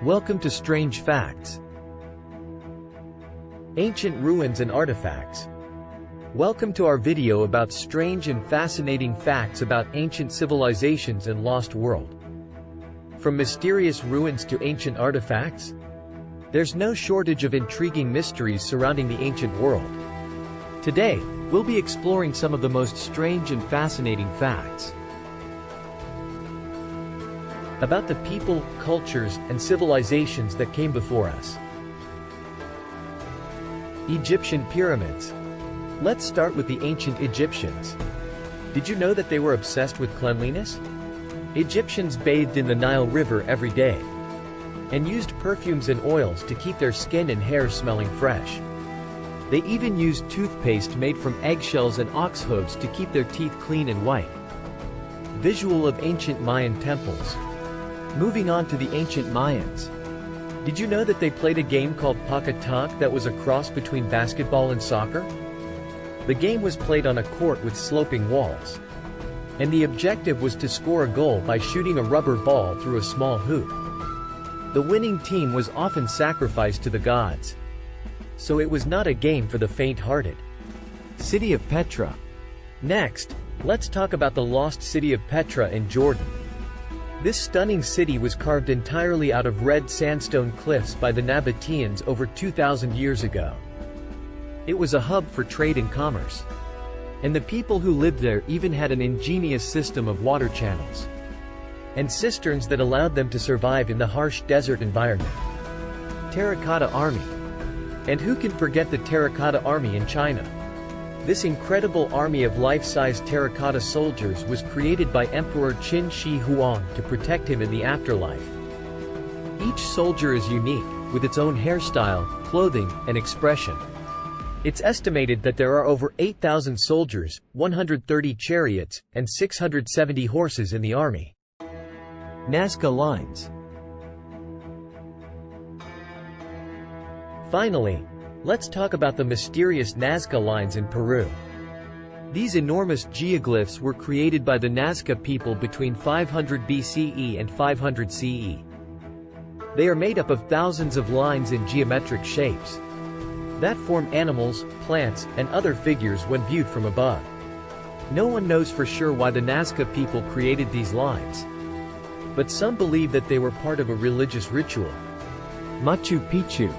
Welcome to Strange Facts. Ancient Ruins and Artifacts. Welcome to our video about strange and fascinating facts about ancient civilizations and lost world. From mysterious ruins to ancient artifacts, there's no shortage of intriguing mysteries surrounding the ancient world. Today, we'll be exploring some of the most strange and fascinating facts about the people, cultures, and civilizations that came before us. Egyptian pyramids. Let's start with the ancient Egyptians. Did you know that they were obsessed with cleanliness? Egyptians bathed in the Nile River every day and used perfumes and oils to keep their skin and hair smelling fresh. They even used toothpaste made from eggshells and ox hooves to keep their teeth clean and white. Visual of ancient Mayan temples. Moving on to the ancient Mayans. Did you know that they played a game called Pacatak that was a cross between basketball and soccer? The game was played on a court with sloping walls, and the objective was to score a goal by shooting a rubber ball through a small hoop. The winning team was often sacrificed to the gods, so it was not a game for the faint-hearted. City of Petra. Next, let's talk about the lost city of Petra in Jordan. This stunning city was carved entirely out of red sandstone cliffs by the Nabateans over 2,000 years ago. It was a hub for trade and commerce, and the people who lived there even had an ingenious system of water channels and cisterns that allowed them to survive in the harsh desert environment. Terracotta Army. And who can forget the Terracotta Army in China? This incredible army of life-size terracotta soldiers was created by Emperor Qin Shi Huang to protect him in the afterlife. Each soldier is unique, with its own hairstyle, clothing, and expression. It's estimated that there are over 8,000 soldiers, 130 chariots, and 670 horses in the army. Nazca Lines. Finally, let's talk about the mysterious Nazca Lines in Peru. These enormous geoglyphs were created by the Nazca people between 500 BCE and 500 CE. They are made up of thousands of lines in geometric shapes that form animals, plants, and other figures when viewed from above. No one knows for sure why the Nazca people created these lines, but some believe that they were part of a religious ritual. Machu Picchu.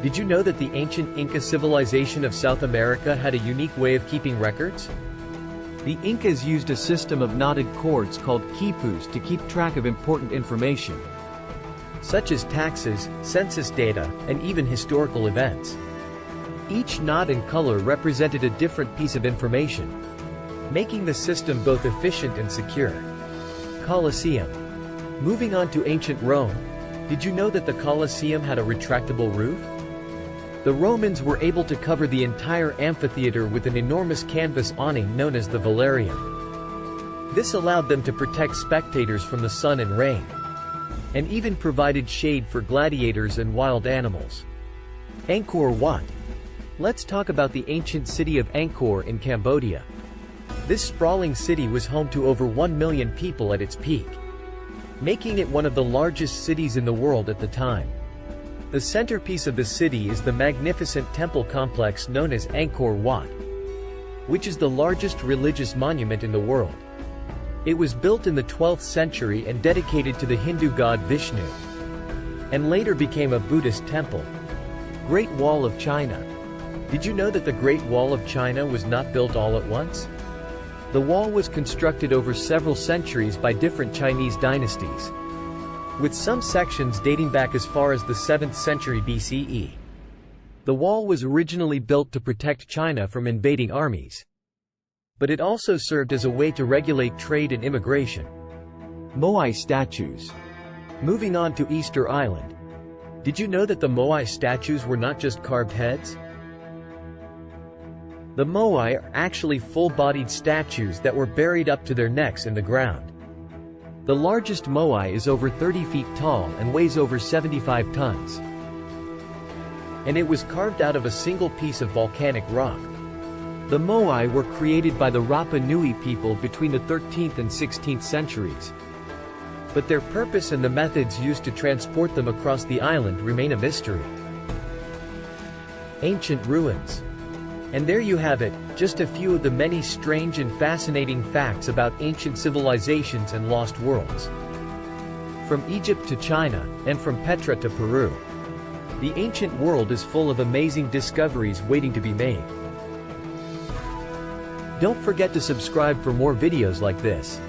Did you know that the ancient Inca civilization of South America had a unique way of keeping records? The Incas used a system of knotted cords called quipus to keep track of important information, such as taxes, census data, and even historical events. Each knot and color represented a different piece of information, making the system both efficient and secure. Colosseum. Moving on to ancient Rome. Did you know that the Colosseum had a retractable roof? The Romans were able to cover the entire amphitheater with an enormous canvas awning known as the velarium. This allowed them to protect spectators from the sun and rain, and even provided shade for gladiators and wild animals. Angkor Wat. Let's talk about the ancient city of Angkor in Cambodia. This sprawling city was home to over 1 million people at its peak, making it one of the largest cities in the world at the time. The centerpiece of the city is the magnificent temple complex known as Angkor Wat, which is the largest religious monument in the world. It was built in the 12th century and dedicated to the Hindu god Vishnu, and later became a Buddhist temple. Great Wall of China. Did you know that the Great Wall of China was not built all at once? The wall was constructed over several centuries by different Chinese dynasties, with some sections dating back as far as the 7th century BCE. The wall was originally built to protect China from invading armies, but it also served as a way to regulate trade and immigration. Moai statues. Moving on to Easter Island. Did you know that the Moai statues were not just carved heads? The Moai are actually full-bodied statues that were buried up to their necks in the ground. The largest Moai is over 30 feet tall and weighs over 75 tons. And it was carved out of a single piece of volcanic rock. The Moai were created by the Rapa Nui people between the 13th and 16th centuries. but their purpose and the methods used to transport them across the island remain a mystery. Ancient ruins. And there you have it, just a few of the many strange and fascinating facts about ancient civilizations and lost worlds. From Egypt to China, and from Petra to Peru. The ancient world is full of amazing discoveries waiting to be made. Don't forget to subscribe for more videos like this.